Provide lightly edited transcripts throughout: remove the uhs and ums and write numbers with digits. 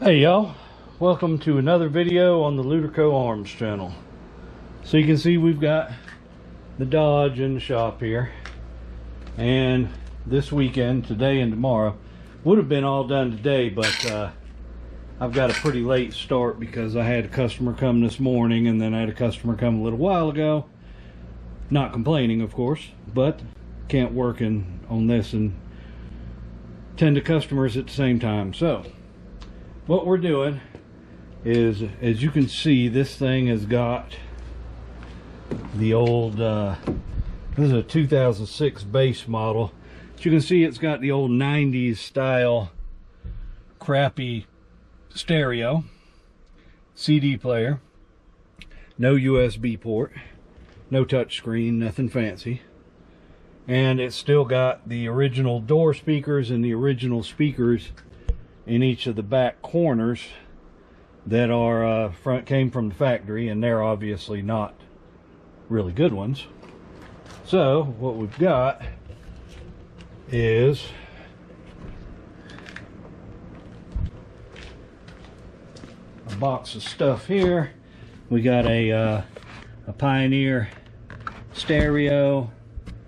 Hey y'all, welcome to another video on the Luterco Arms channel. So you can see we've got the Dodge in the shop here, and this weekend, today and tomorrow, would have been all done today, but I've got a pretty late start because I had a customer come this morning and then I had a customer come a little while ago. Not complaining, of course, but can't work on this and tend to customers at the same time. So what we're doing is, as you can see, this thing has got the old this is a 2006 base model. As you can see, it's got the old 90s style crappy stereo, CD player, no USB port, no touch screen, nothing fancy, and it's still got the original door speakers and the original speakers in each of the back corners that are came from the factory, and they're obviously not really good ones. So what we've got is a box of stuff here. We got a Pioneer stereo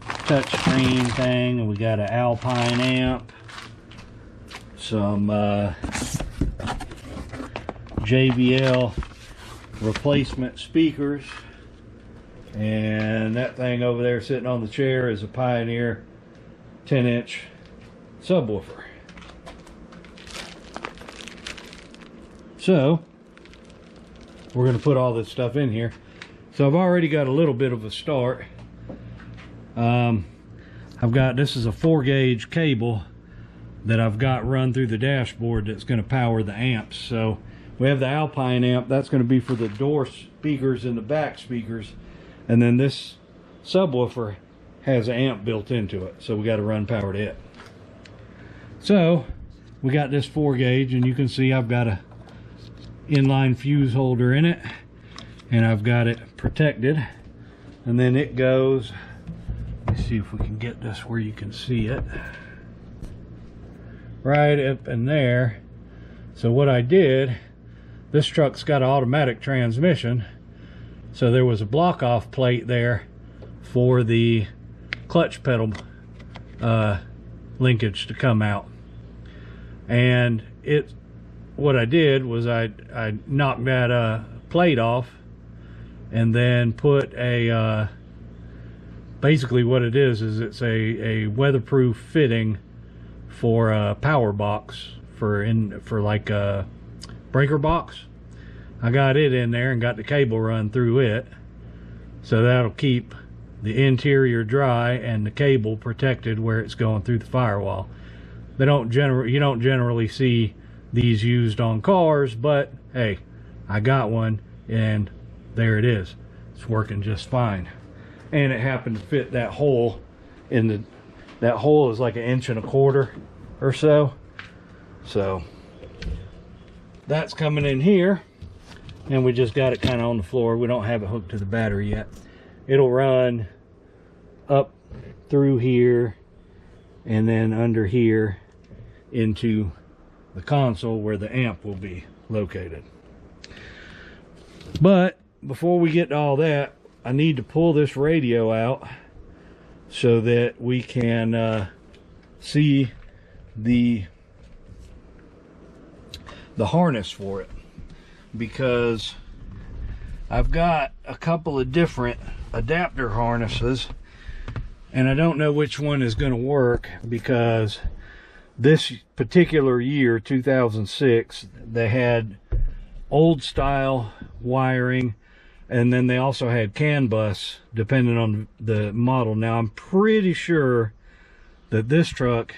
touchscreen thing, and we got an Alpine amp, some JBL replacement speakers, and that thing over there sitting on the chair is a Pioneer 10-inch subwoofer. So we're going to put all this stuff in here. So I've already got a little bit of a start. This is a 4-gauge cable that I've got run through the dashboard that's going to power the amps. So we have the Alpine amp, that's going to be for the door speakers and the back speakers, and then this subwoofer has an amp built into it, so we got to run power to it. So we got this 4-gauge, and you can see I've got a inline fuse holder in it, and I've got it protected, and then it goes, let's see if we can get this where you can see it, right up in there. So what I did, this truck's got an automatic transmission, so there was a block off plate there for the clutch pedal linkage to come out, and what I did was I knocked that plate off and then put a basically what it is it's a weatherproof fitting for a power box for like a breaker box. I got it in there and got the cable run through it, so that'll keep the interior dry and the cable protected where it's going through the firewall. You don't generally see these used on cars, but hey, I got one and there it is. It's working just fine, and it happened to fit that hole in that hole is like 1.25 inches or so. So that's coming in here, and we just got it kind of on the floor. We don't have it hooked to the battery yet. It'll run up through here and then under here into the console where the amp will be located. But before we get to all that, I need to pull this radio out so that we can see the harness for it, because I've got a couple of different adapter harnesses and I don't know which one is going to work, because this particular year, 2006, they had old style wiring, and then they also had CAN bus depending on the model. Now I'm pretty sure that this truck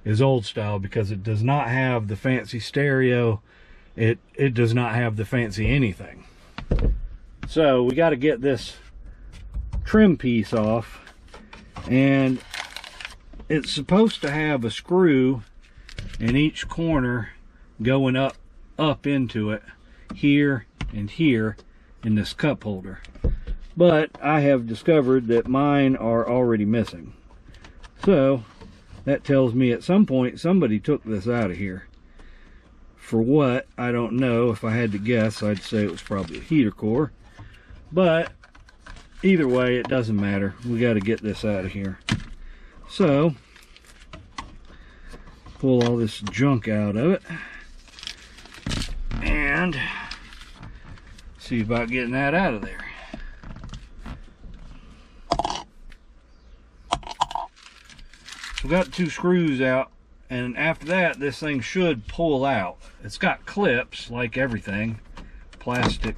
is old style because it does not have the fancy stereo. It does not have the fancy anything. So we got to get this trim piece off, and it's supposed to have a screw in each corner going up into it, here and here in this cup holder. But I have discovered that mine are already missing. So that tells me at some point somebody took this out of here. For what, I don't know. If I had to guess, I'd say it was probably a heater core. But either way, it doesn't matter. We got to get this out of here. So, pull all this junk out of it and see about getting that out of there. So we got 2 screws out, and after that this thing should pull out. It's got clips like everything, plastic,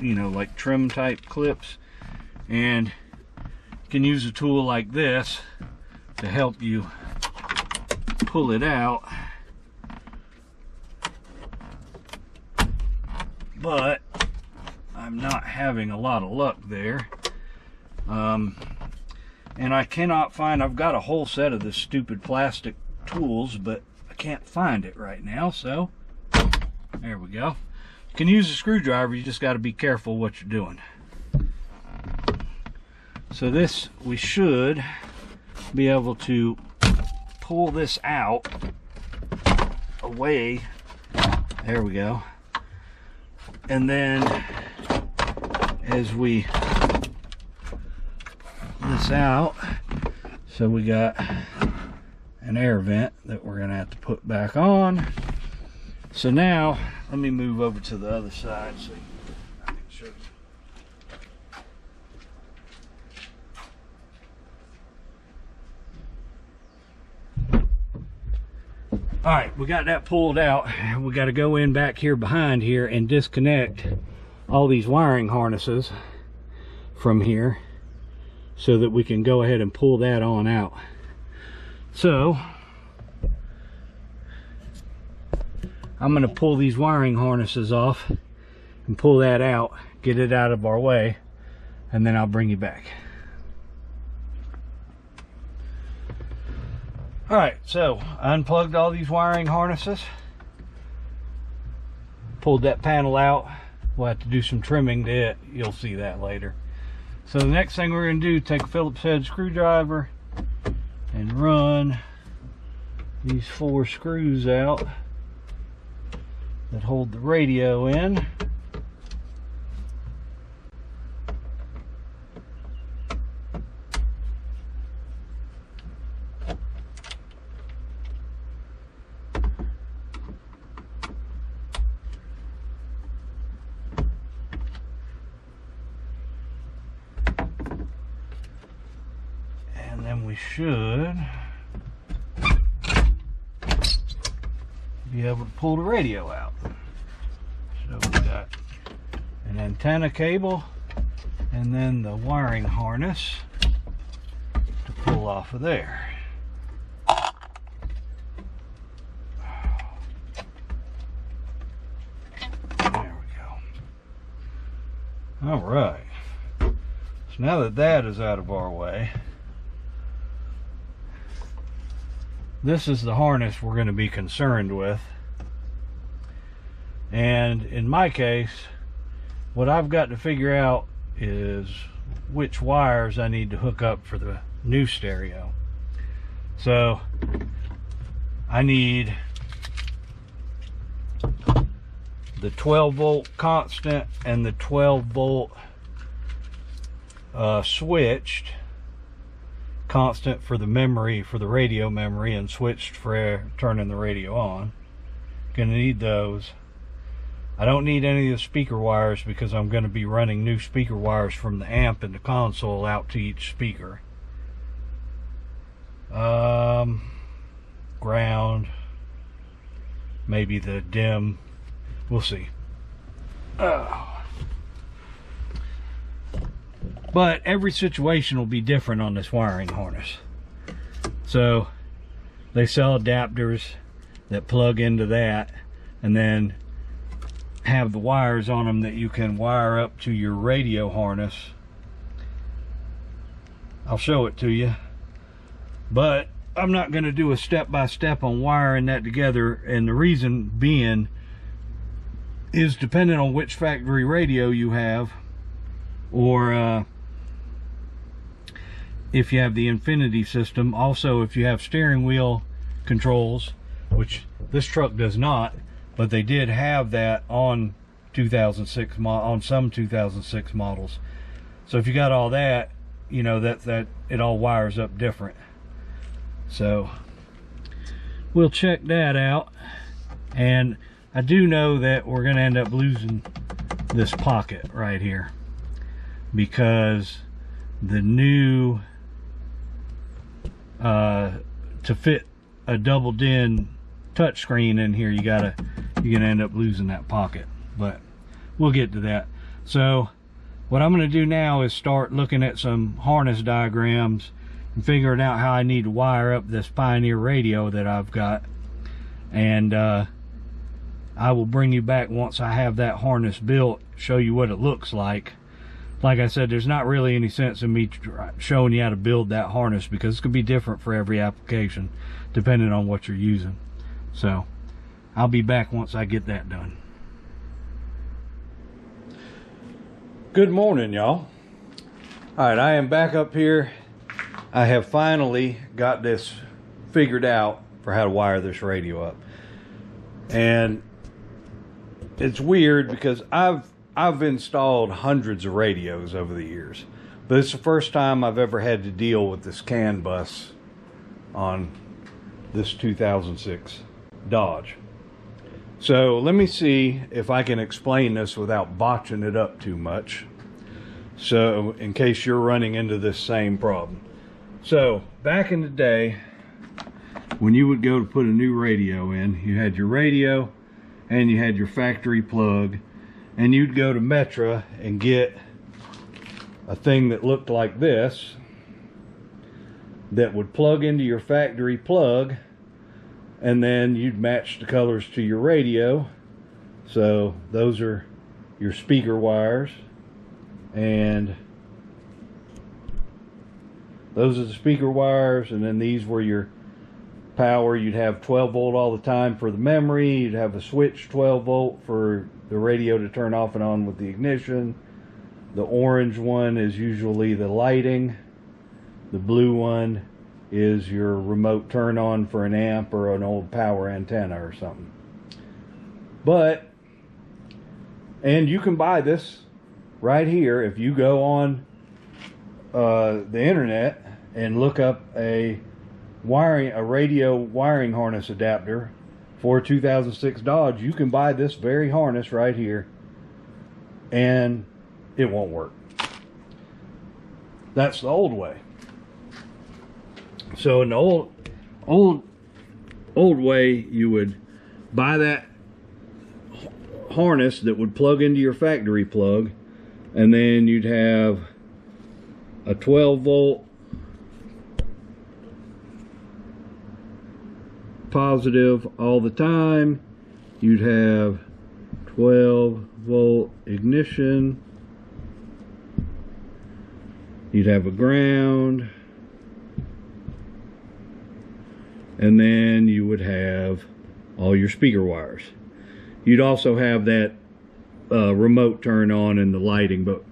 you know, like trim type clips, and you can use a tool like this to help you pull it out. But I'm not having a lot of luck there. And I cannot find, I've got a whole set of this stupid plastic tools, but I can't find it right now. So there we go. You can use a screwdriver, you just got to be careful what you're doing. So this, we should be able to pull this out away. There we go. And then as we this out, so we got an air vent that we're gonna have to put back on. So now let me move over to the other side so I can show you. All right, we got that pulled out. We got to go in back here behind here and disconnect all these wiring harnesses from here so that we can go ahead and pull that on out. So I'm going to pull these wiring harnesses off and pull that out, get it out of our way, and then I'll bring you back. Alright, so I unplugged all these wiring harnesses, pulled that panel out. We'll have to do some trimming to it. You'll see that later. So the next thing we're going to do, take a Phillips head screwdriver and run these 4 screws out that hold the radio in. And then we should be able to pull the radio out. So we got an antenna cable and then the wiring harness to pull off of there. There we go. All right. So now that that is out of our way, this is the harness we're going to be concerned with. And in my case, what I've got to figure out is which wires I need to hook up for the new stereo. So I need the 12 volt constant and the 12 volt switched. Constant for the memory, for the radio memory, and switched for turning the radio on. Gonna need those. I don't need any of the speaker wires because I'm going to be running new speaker wires from the amp and the console out to each speaker. Ground, maybe the dim, we'll see. But every situation will be different on this wiring harness. So they sell adapters that plug into that and then have the wires on them that you can wire up to your radio harness. I'll show it to you, but I'm not going to do a step-by-step on wiring that together, and the reason being is depending on which factory radio you have, or if you have the Infinity system. Also, if you have steering wheel controls, which this truck does not, but they did have that on 2006 on some 2006 models. So if you got all that, you know, that it all wires up different. So we'll check that out. And I do know that we're going to end up losing this pocket right here, because the new to fit a double DIN touchscreen in here, you're gonna end up losing that pocket, but we'll get to that. So what I'm going to do now is start looking at some harness diagrams and figuring out how I need to wire up this Pioneer radio that I've got, and I will bring you back once I have that harness built, show you what it looks like. Like I said, there's not really any sense in me showing you how to build that harness, because it's going to be different for every application depending on what you're using. So I'll be back once I get that done. Good morning, y'all. Alright, I am back up here. I have finally got this figured out for how to wire this radio up. And it's weird because I've installed hundreds of radios over the years, but it's the first time I've ever had to deal with this CAN bus on this 2006 Dodge. So let me see if I can explain this without botching it up too much, so in case you're running into this same problem. So back in the day, when you would go to put a new radio in, you had your radio and you had your factory plug, and you'd go to Metra and get a thing that looked like this that would plug into your factory plug, and then you'd match the colors to your radio. So those are your speaker wires, and those are the speaker wires, and then these were your power. You'd have 12 volt all the time for the memory. You'd have a switch 12 volt for the radio to turn off and on with the ignition. The orange one is usually the lighting. The blue one is your remote turn on for an amp or an old power antenna or something. And you can buy this right here if you go on the internet and look up a radio wiring harness adapter for a 2006 Dodge. You can buy this very harness right here, and it won't work. That's the old way. So in the old way, you would buy that harness that would plug into your factory plug, and then you'd have a 12 volt positive all the time. You'd have 12 volt ignition. You'd have a ground, and then you would have all your speaker wires. You'd also have that remote turn on and the lighting, but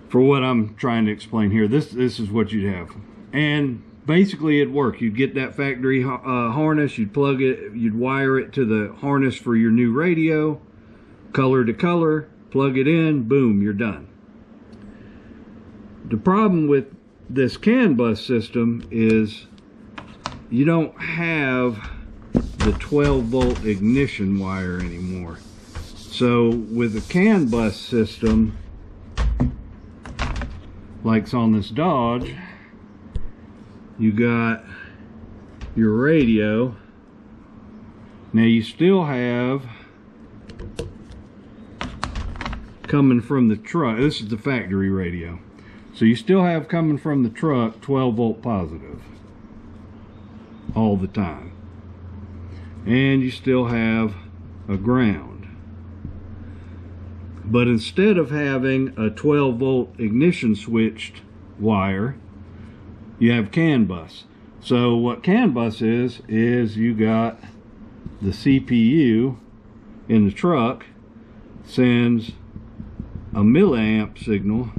for what I'm trying to explain here, this is what you'd have. And basically it'd work. You'd get that factory harness, you'd plug it, you'd wire it to the harness for your new radio, color to color, plug it in, boom, you're done. The problem with this CAN bus system is you don't have the 12 volt ignition wire anymore. So with a CAN bus system, like on this Dodge, you got your radio. Now you still have coming from the truck, this is the factory radio, so you still have coming from the truck 12 volt positive all the time, and you still have a ground. But instead of having a 12 volt ignition switched wire, you have CAN bus. So what CAN bus is you got the CPU in the truck sends a milliamp signal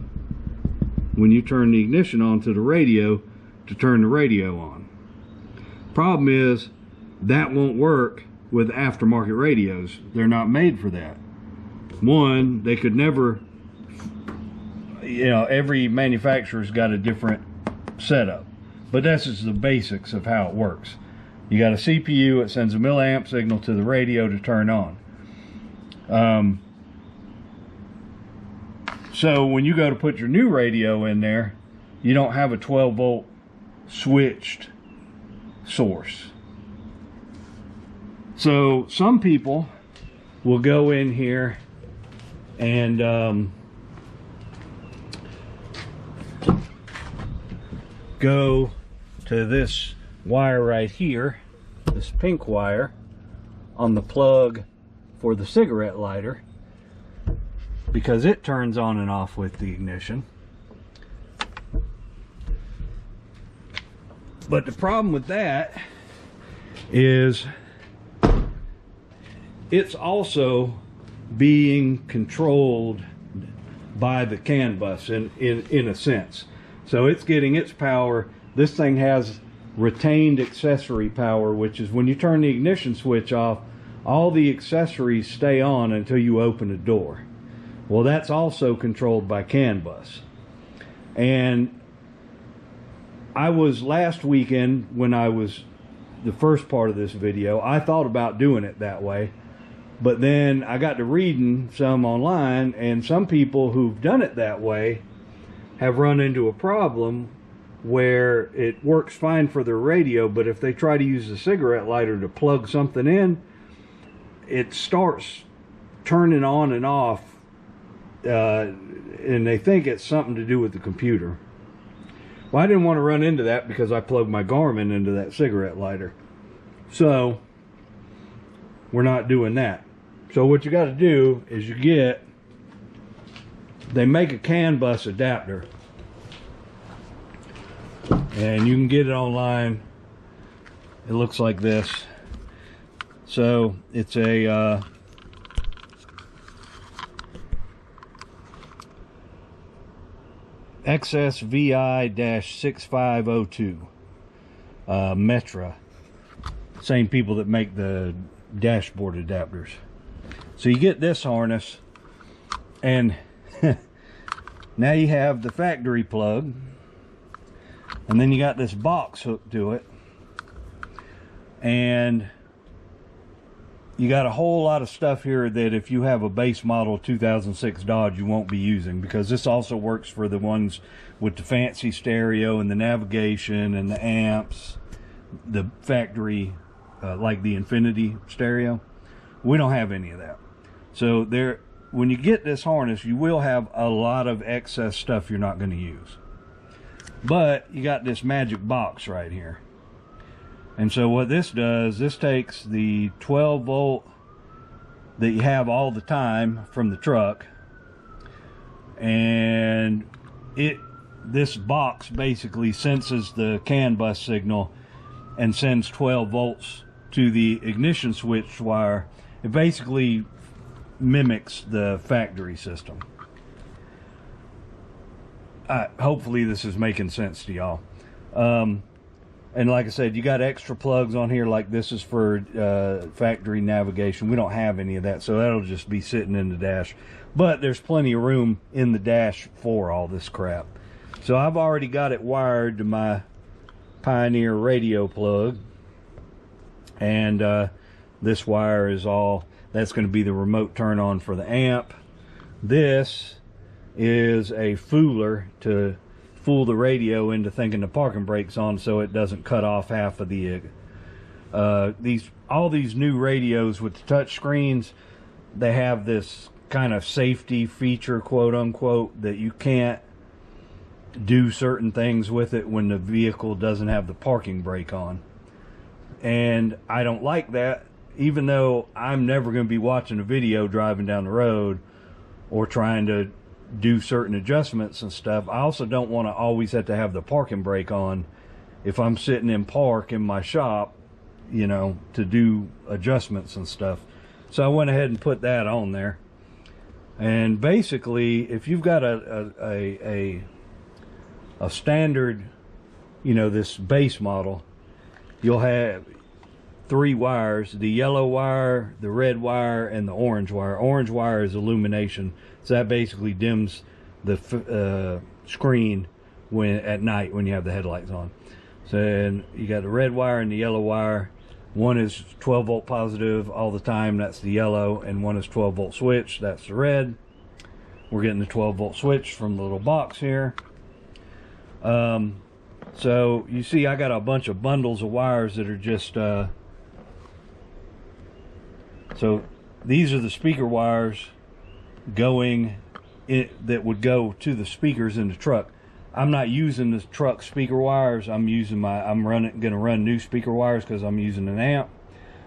when you turn the ignition on to the radio to turn the radio on. Problem is that won't work with aftermarket radios. They're not made for that. One, they could never, you know, every manufacturer's got a different setup, but that's just the basics of how it works. You got a CPU, it sends a milliamp signal to the radio to turn on. So when you go to put your new radio in there, you don't have a 12 volt switched source. So some people will go in here and go to this wire right here, this pink wire on the plug for the cigarette lighter, because it turns on and off with the ignition. But the problem with that is it's also being controlled by the CAN bus in a sense. So it's getting its power. This thing has retained accessory power, which is when you turn the ignition switch off, all the accessories stay on until you open a door. Well, that's also controlled by CAN bus. And I was last weekend, when I was the first part of this video, I thought about doing it that way, but then I got to reading some online, and some people who've done it that way have run into a problem where it works fine for their radio, but if they try to use the cigarette lighter to plug something in, it starts turning on and off, and they think it's something to do with the computer. Well, I didn't want to run into that because I plugged my Garmin into that cigarette lighter. So we're not doing that. So what you got to do is they make a CAN bus adapter, and you can get it online. It looks like this. So it's a XSVI-6502 Metra, same people that make the dashboard adapters. So you get this harness, and now you have the factory plug, and then you got this box hooked to it, and you got a whole lot of stuff here that if you have a base model 2006 Dodge, you won't be using, because this also works for the ones with the fancy stereo and the navigation and the amps, the factory, like the Infinity stereo. We don't have any of that. So when you get this harness, you will have a lot of excess stuff you're not going to use. But you got this magic box right here. And so what this does, this takes the 12 volt that you have all the time from the truck, and this box basically senses the CAN bus signal and sends 12 volts to the ignition switch wire. It basically mimics the factory system. Hopefully this is making sense to y'all. And like I said, you got extra plugs on here, like this is for factory navigation. We don't have any of that, so that'll just be sitting in the dash. But there's plenty of room in the dash for all this crap. So I've already got it wired to my Pioneer radio plug. And this wire is that's going to be the remote turn on for the amp. This is a fooler to fool the radio into thinking the parking brake's on, so it doesn't cut off half of the all these new radios with the touch screens. They have this kind of safety feature, quote unquote, that you can't do certain things with it when the vehicle doesn't have the parking brake on. And I don't like that, even though I'm never going to be watching a video driving down the road or trying to do certain adjustments and stuff. I also don't want to always have to have the parking brake on if I'm sitting in park in my shop, you know, to do adjustments and stuff. So I went ahead and put that on there. And basically, if you've got a standard, you know, this base model, you'll have three wires: the yellow wire, the red wire, and the orange wire. Orange wire is illumination, so that basically dims the screen when at night when you have the headlights on. So and you got the red wire and the yellow wire. One is 12 volt positive all the time, that's the yellow, and one is 12 volt switch, that's the red. We're getting the 12 volt switch from the little box here. So you see I got a bunch of bundles of wires that are just so these are the speaker wires going that would go to the speakers in the truck. I'm not using the truck speaker wires. I'm gonna run new speaker wires because I'm using an amp.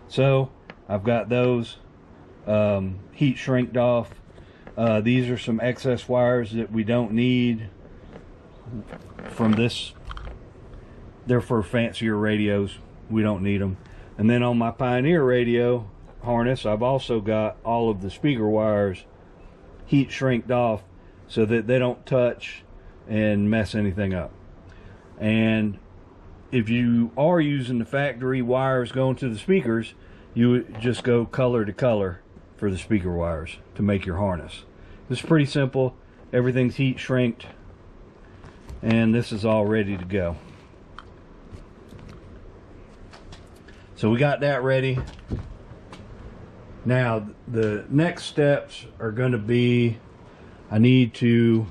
So I've got those heat shrinked off. These are some excess wires that we don't need from this. They're for fancier radios. We don't need them. And then on my Pioneer radio harness, I've also got all of the speaker wires heat shrinked off so that they don't touch and mess anything up. And if you are using the factory wires going to the speakers, you would just go color to color for the speaker wires to make your harness. This is pretty simple. Everything's heat shrinked, and this is all ready to go. So we got that ready. Now the next steps are going to be, I need to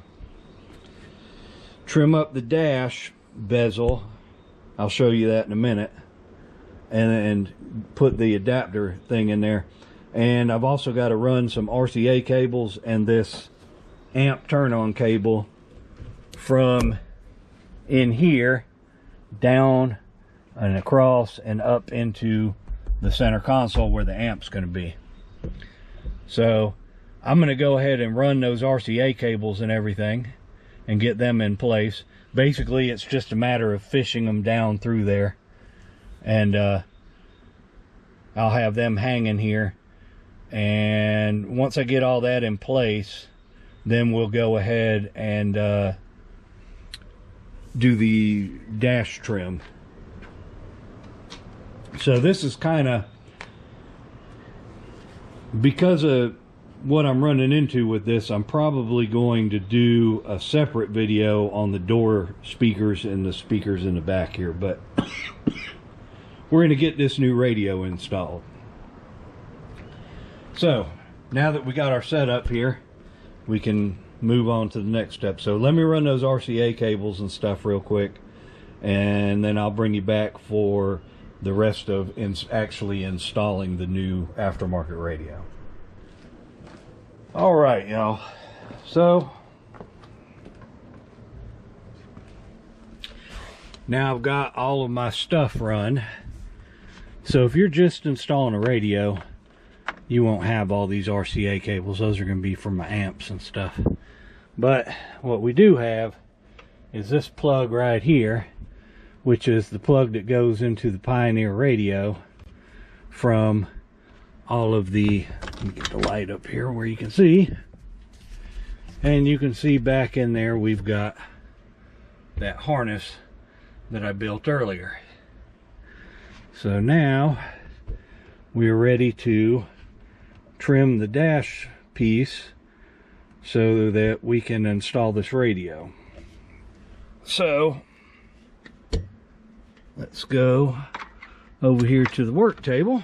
trim up the dash bezel. I'll show you that in a minute, and put the adapter thing in there. And I've also got to run some RCA cables and this amp turn-on cable from in here down and across and up into the center console where the amp's going to be. So I'm going to go ahead and run those RCA cables and everything and get them in place. Basically it's just a matter of fishing them down through there, and I'll have them hanging here. And once I get all that in place, then we'll go ahead and do the dash trim. So this is kind of, because of what I'm running into with this, I'm probably going to do a separate video on the door speakers and the speakers in the back here, but we're going to get this new radio installed. So now that we got our setup here, we can move on to the next step. So let me run those RCA cables and stuff real quick, and then I'll bring you back for the rest of actually installing the new aftermarket radio. All right, y'all. So now I've got all of my stuff run. So if you're just installing a radio, you won't have all these RCA cables. Those are going to be for my amps and stuff. But what we do have is this plug right here, which is the plug that goes into the Pioneer radio from all of the, let me get the light up here where you can see, and you can see back in there we've got that harness that I built earlier. So now we're ready to trim the dash piece so that we can install this radio. So let's go over here to the work table.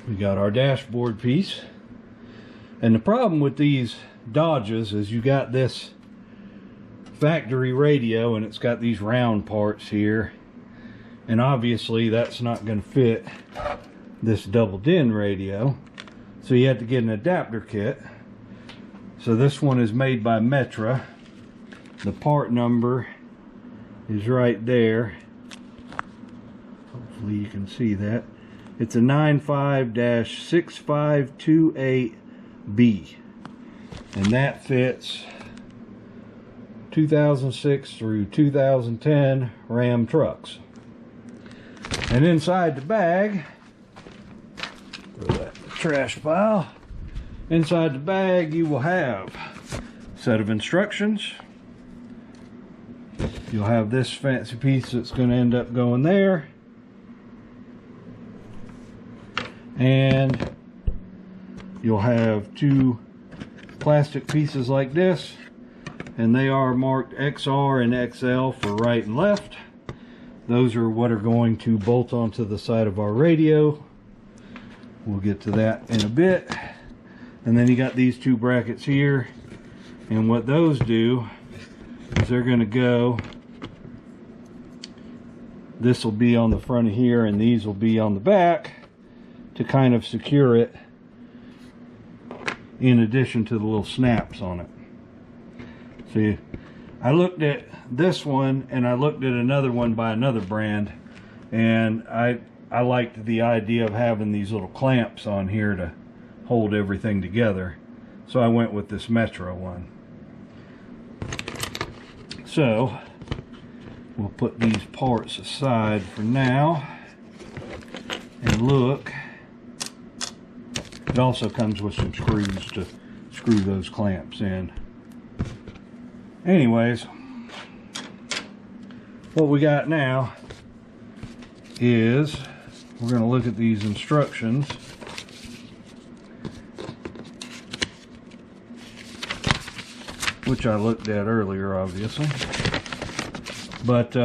We got our dashboard piece, and the problem with these Dodges is you got this factory radio and it's got these round parts here, and obviously that's not going to fit this double DIN radio, so you have to get an adapter kit. So this one is made by Metra. The part number is right there. Hopefully you can see that. It's a 95-6528B, and that fits 2006 through 2010 Ram trucks. And inside the bag, throw that in the trash pile, inside the bag you will have set of instructions. You'll have this fancy piece that's going to end up going there. And you'll have two plastic pieces like this, and they are marked XR and XL for right and left. Those are what are going to bolt onto the side of our radio. We'll get to that in a bit. And then you got these two brackets here, and what those do is they're going to go, this will be on the front of here and these will be on the back to kind of secure it, in addition to the little snaps on it. See, I looked at this one and I looked at another one by another brand, and I liked the idea of having these little clamps on here to hold everything together, so I went with this Metro one. So we'll put these parts aside for now and look. It also comes with some screws to screw those clamps in. Anyways, what we got now is we're going to look at these instructions. Which I looked at earlier, obviously. But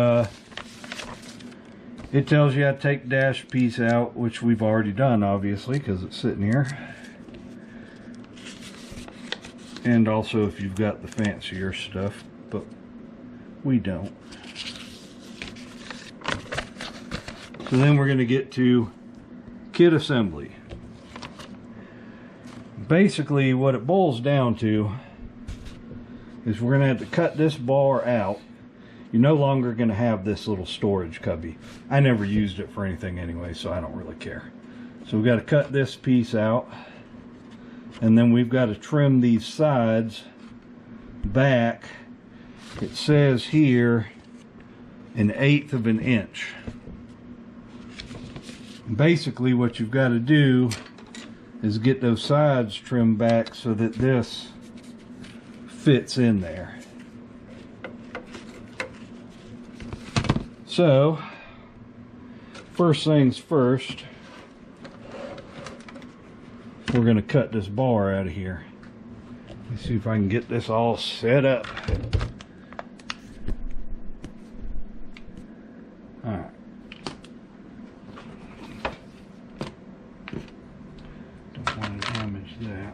it tells you how to take the dash piece out, which we've already done, obviously, because it's sitting here. And also if you've got the fancier stuff, but we don't. So then we're going to get to kit assembly. Basically what it boils down to is we're going to have to cut this bar out. You're no longer going to have this little storage cubby. I never used it for anything anyway, so I don't really care. So we've got to cut this piece out, and then we've got to trim these sides back. It says here 1/8 of an inch. Basically what you've got to do is get those sides trimmed back so that this fits in there. So first things first, we're going to cut this bar out of here. Let's see if I can get this all set up. Alright. Don't want to damage that.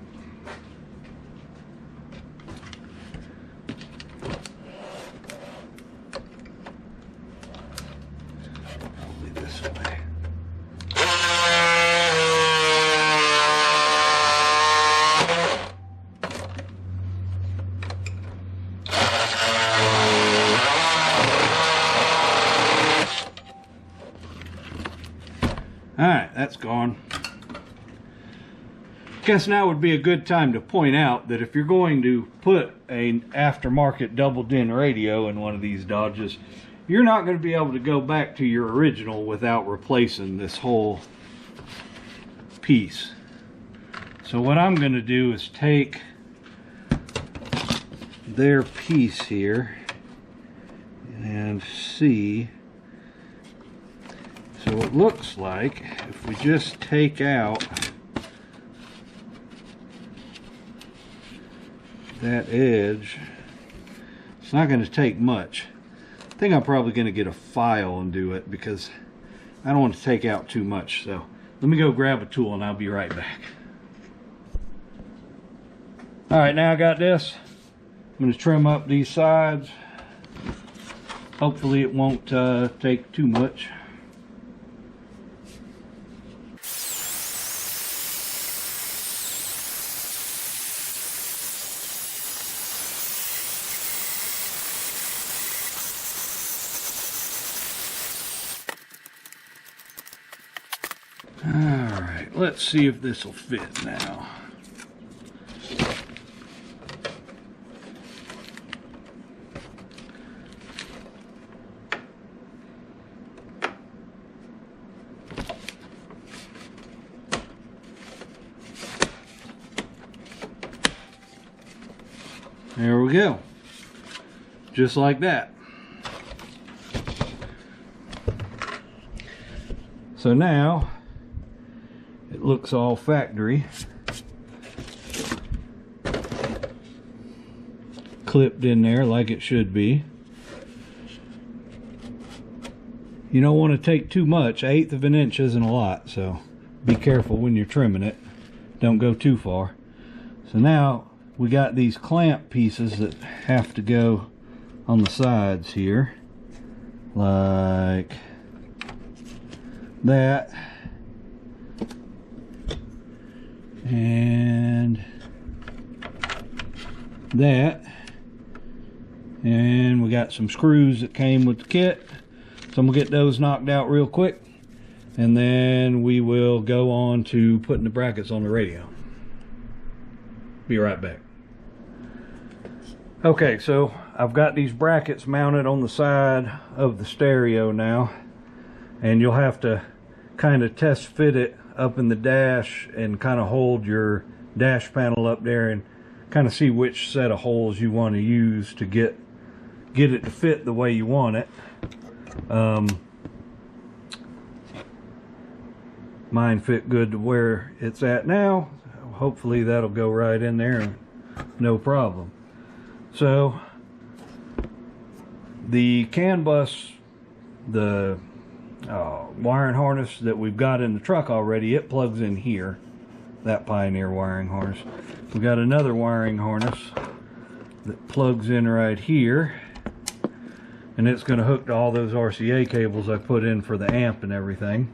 Alright, that's gone. Guess now would be a good time to point out that if you're going to put an aftermarket double din radio in one of these Dodges, you're not going to be able to go back to your original without replacing this whole piece. So what I'm going to do is take their piece here and see. So it looks like if we just take out that edge, it's not going to take much. I think I'm probably going to get a file and do it because I don't want to take out too much. So let me go grab a tool and I'll be right back. Alright, now I got this. I'm going to trim up these sides. Hopefully it won't take too much. Alright, let's see if this will fit now. There we go. Just like that. So now it looks all factory. Clipped in there like it should be. You don't want to take too much. 1/8 of an inch isn't a lot, so be careful when you're trimming it. Don't go too far. So now we got these clamp pieces that have to go on the sides here, like that, and that, and we got some screws that came with the kit, so I'm gonna get those knocked out real quick, and then we will go on to putting the brackets on the radio. Be right back. Okay, so I've got these brackets mounted on the side of the stereo now, and you'll have to kind of test fit it up in the dash and kind of hold your dash panel up there and kind of see which set of holes you want to use to get it to fit the way you want it. Mine fit good to where it's at now. Hopefully that'll go right in there, no problem. So the CAN bus, the wiring harness that we've got in the truck already, it plugs in here, that Pioneer wiring harness. We got another wiring harness that plugs in right here, and it's going to hook to all those RCA cables I put in for the amp and everything.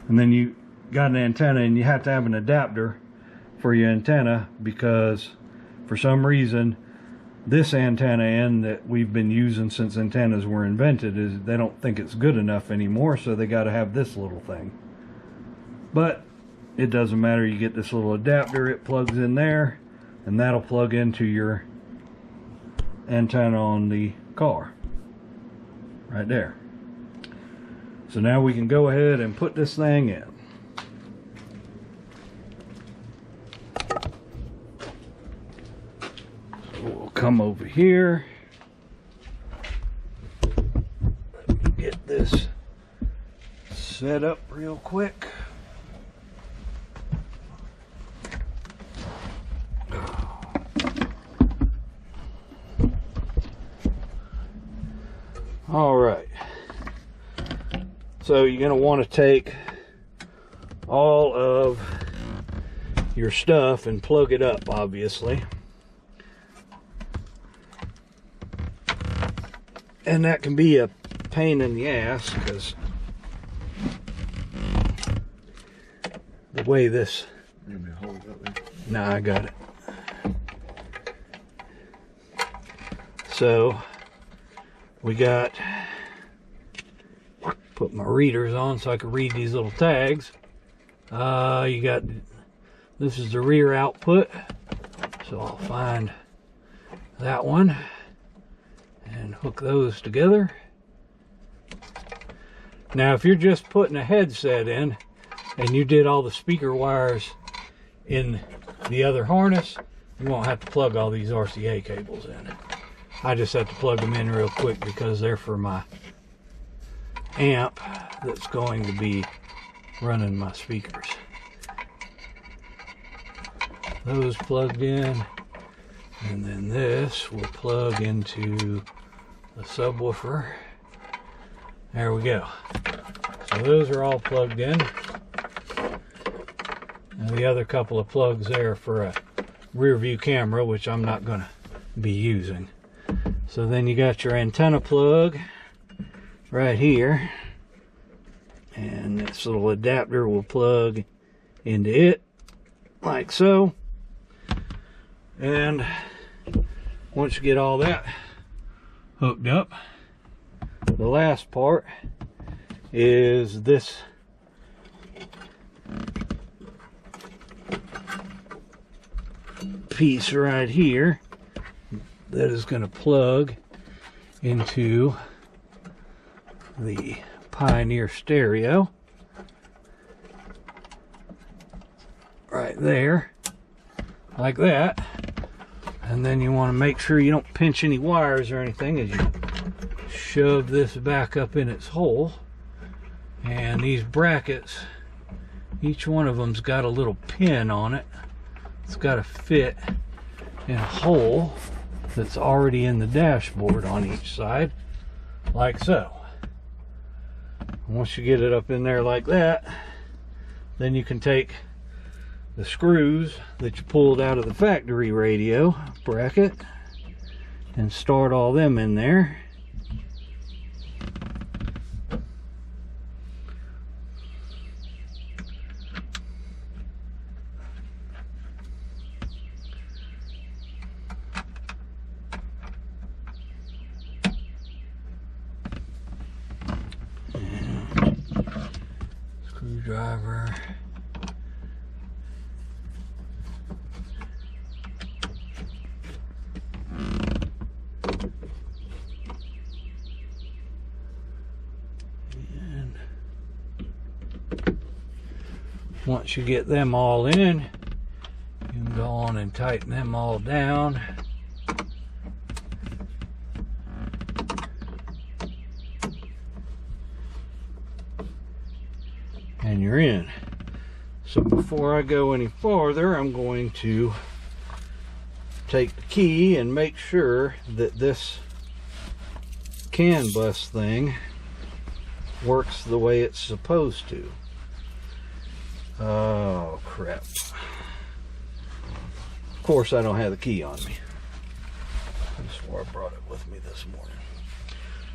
And then you got an antenna, and you have to have an adapter for your antenna, because for some reason this antenna end that we've been using since antennas were invented, is they don't think it's good enough anymore, so they got to have this little thing. But it doesn't matter, you get this little adapter, it plugs in there, and that'll plug into your antenna on the car right there. So now we can go ahead and put this thing in. We'll come over here, get this set up real quick. All right, so you're going to want to take all of your stuff and plug it up, obviously. And that can be a pain in the ass, because the way this... No, I got it. So we got... Put my readers on so I can read these little tags. You got... This is the rear output. So I'll find that one and hook those together. Now if you're just putting a headset in and you did all the speaker wires in the other harness, you won't have to plug all these RCA cables in. I just have to plug them in real quick because they're for my amp that's going to be running my speakers. Those plugged in, and then this will plug into the subwoofer. There we go. So those are all plugged in, and the other couple of plugs there for a rear view camera, which I'm not going to be using. So then you got your antenna plug right here, and this little adapter will plug into it like so. And once you get all that hooked up, the last part is this piece right here that is going to plug into the Pioneer stereo right there, like that. And then you want to make sure you don't pinch any wires or anything as you shove this back up in its hole. And these brackets, each one of them's got a little pin on it. It's got to fit in a hole that's already in the dashboard on each side, like so. Once you get it up in there like that, then you can take the screws that you pulled out of the factory radio bracket and start all them in there. Screwdriver. And once you get them all in, you can go on and tighten them all down. And you're in. So before I go any farther, I'm going to take the key and make sure that this CAN bus thing works the way it's supposed to. Oh crap. Of course I don't have the key on me. I swore I brought it with me this morning.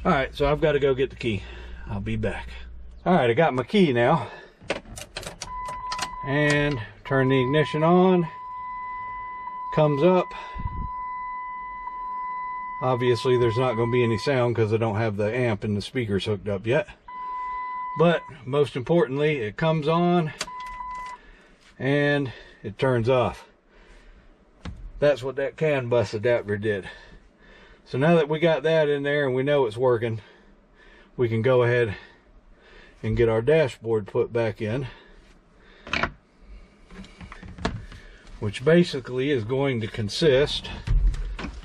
Alright, so I've got to go get the key. I'll be back. Alright, I got my key now. And turn the ignition on. Comes up. Obviously there's not going to be any sound because I don't have the amp and the speakers hooked up yet. But most importantly, it comes on and it turns off. That's what that CAN bus adapter did. So now that we got that in there and we know it's working, we can go ahead and get our dashboard put back in, which basically is going to consist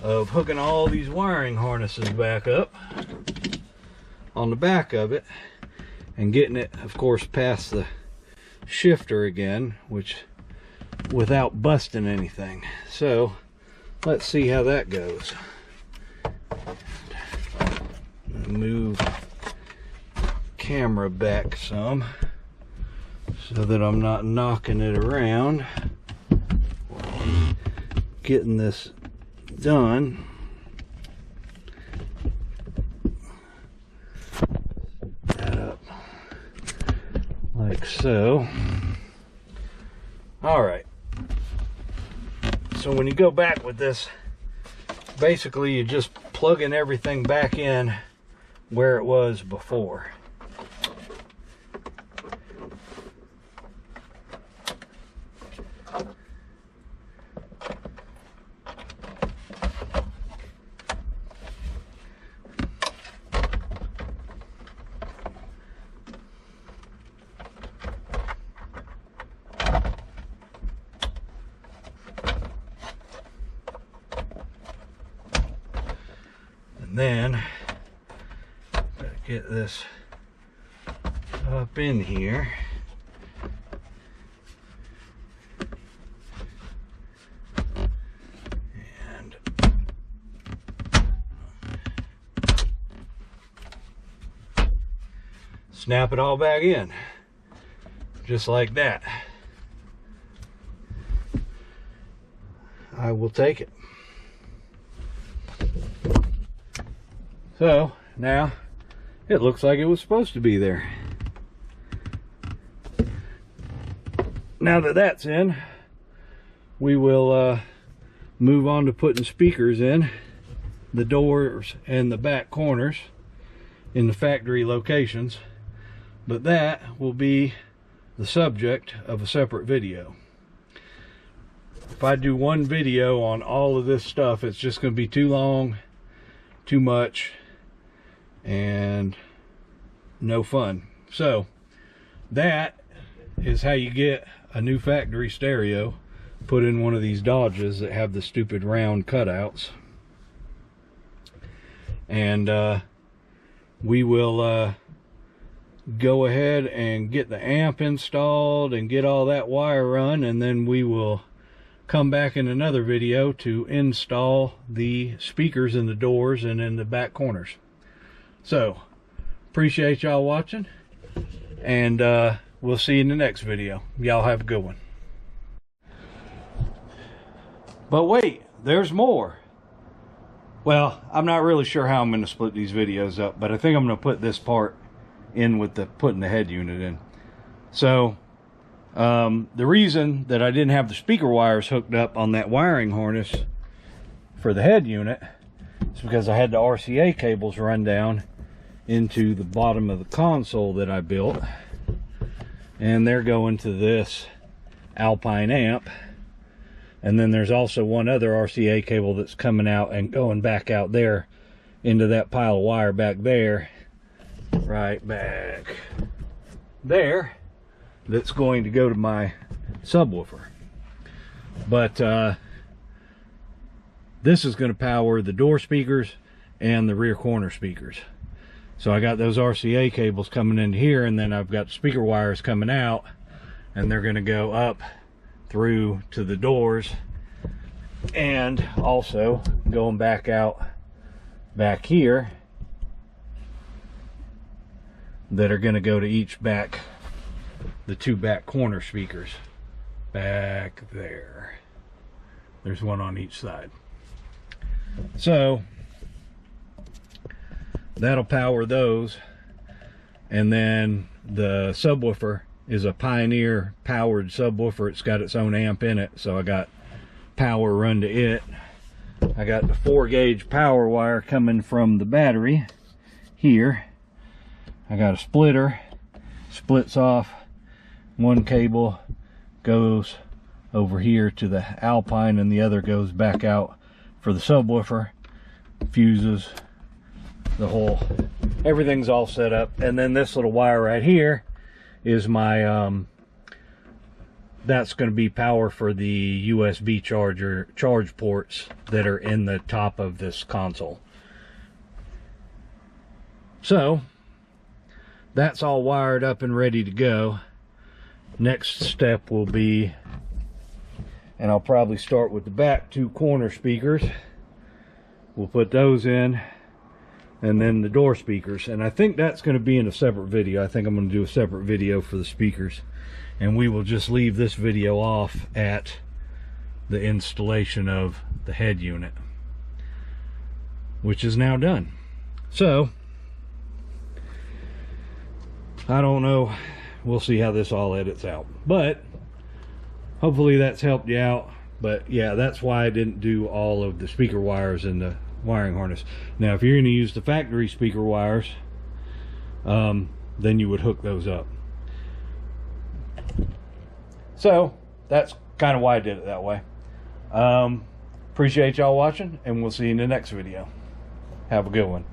of hooking all these wiring harnesses back up on the back of it and getting it, of course, past the shifter again, which without busting anything. So let's see how that goes. Move camera back some so that I'm not knocking it around. Getting this done. That up like so. All right. So when you go back with this, basically you just plug in everything back in where it was before. And then gotta get this up in here. And snap it all back in. Just like that. I will take it. So now it looks like it was supposed to be there. Now that that's in, we will move on to putting speakers in the doors and the back corners in the factory locations, but that will be the subject of a separate video. If I do one video on all of this stuff, it's just going to be too long, too much, and no fun. So that is how you get a new factory stereo put in one of these Dodges that have the stupid round cutouts. And we will go ahead and get the amp installed and get all that wire run, and then we will come back in another video to install the speakers in the doors and in the back corners. So appreciate y'all watching, and we'll see you in the next video. Y'all have a good one. But wait, there's more. Well, I'm not really sure how I'm going to split these videos up, but I think I'm going to put this part in with the putting the head unit in. So the reason that I didn't have the speaker wires hooked up on that wiring harness for the head unit is because I had the RCA cables run down into the bottom of the console that I built, and they're going to this Alpine amp. And then there's also one other RCA cable that's coming out and going back out there into that pile of wire back there, right back there, that's going to go to my subwoofer. But this is going to power the door speakers and the rear corner speakers. So I got those RCA cables coming in here, and then I've got speaker wires coming out, and they're going to go up through to the doors, and also going back out back here, that are going to go to each back, the two back corner speakers back there. There's one on each side. So that'll power those, and then the subwoofer is a Pioneer powered subwoofer. It's got its own amp in it, so I got power run to it. I got the 4-gauge power wire coming from the battery here. I got a splitter, splits off. One cable goes over here to the Alpine, and the other goes back out for the subwoofer. Fuses, the whole, everything's all set up. And then this little wire right here is my that's going to be power for the USB charge ports that are in the top of this console. So that's all wired up and ready to go. Next step will be, and I'll probably start with the back two corner speakers. We'll put those in, and then the door speakers, and I think that's going to be in a separate video. I think I'm going to do a separate video for the speakers, and we will just leave this video off at the installation of the head unit, which is now done. So I don't know, we'll see how this all edits out, but hopefully that's helped you out. But yeah, that's why I didn't do all of the speaker wires in the wiring harness. Now if you're going to use the factory speaker wires, then you would hook those up. So that's kind of why I did it that way. Appreciate y'all watching, and we'll see you in the next video. Have a good one.